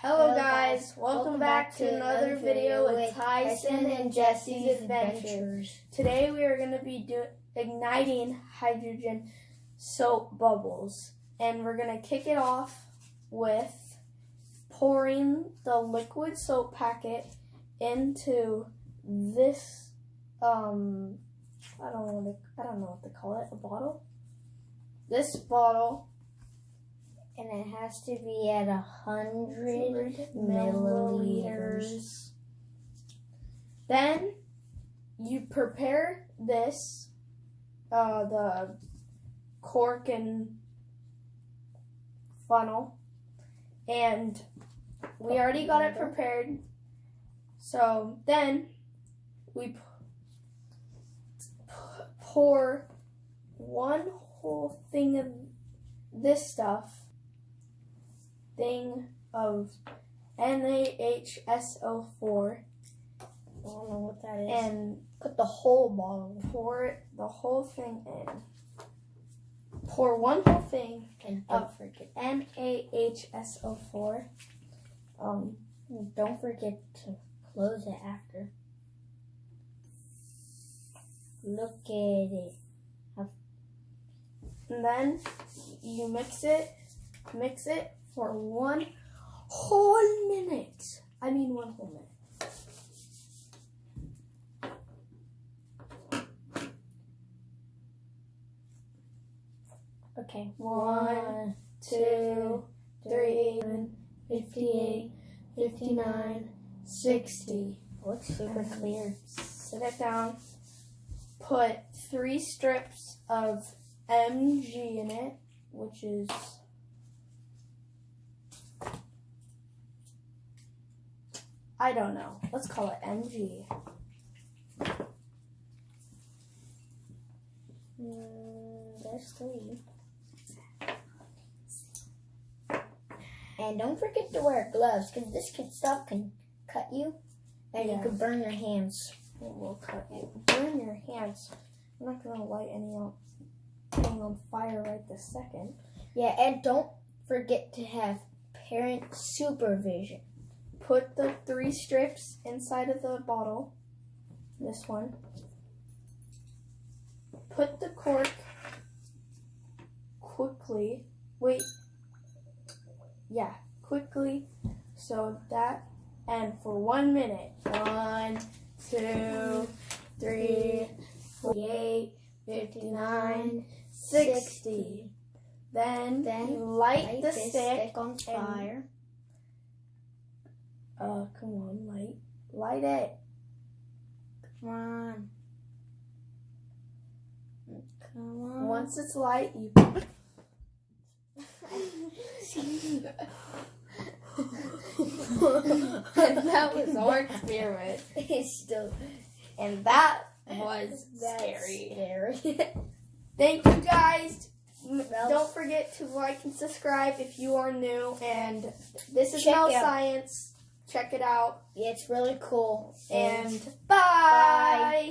Hello guys, welcome back to another video with Tyson and Jesse's Adventures. Today we are going to be igniting hydrogen soap bubbles, and we're going to kick it off with pouring the liquid soap packet into this I don't know what to call it, a bottle. This bottle. And it has to be at 100 milliliters. Then you prepare this, the cork and funnel, and we already got it prepared. So then we pour one whole thing of this stuff. Of NaHSO4. I don't know what that is. And put the whole bottle. Pour the whole thing in. Pour one whole thing and of NaHSO4. Don't forget to close it after. Look at it. And then you mix it for one whole minute. I mean 1 whole minute. Okay. 1, 2, 3, 58, 59, 60. Looks super clear. Set it down. Put 3 strips of MG in it, which is I don't know. Let's call it MG. There's 3. And don't forget to wear gloves, because this stuff can cut you, and you can burn your hands. It will cut you. Burn your hands. I'm not going to light anything on fire right this second. Yeah, and don't forget to have parent supervision. Put the 3 strips inside of the bottle. This one. Put the cork quickly. Wait. Yeah, quickly. So that, and for 1 minute. 1, 2, 3, 48, 59, 60. Then you light the stick on fire. Come on, light it. Come on. Come on. Once it's light, you. And that was our experiment. It's still. And that was scary. Thank you guys. Don't forget to like and subscribe if you are new. And this is MEL Science. Check it out. Yeah, it's really cool. And bye.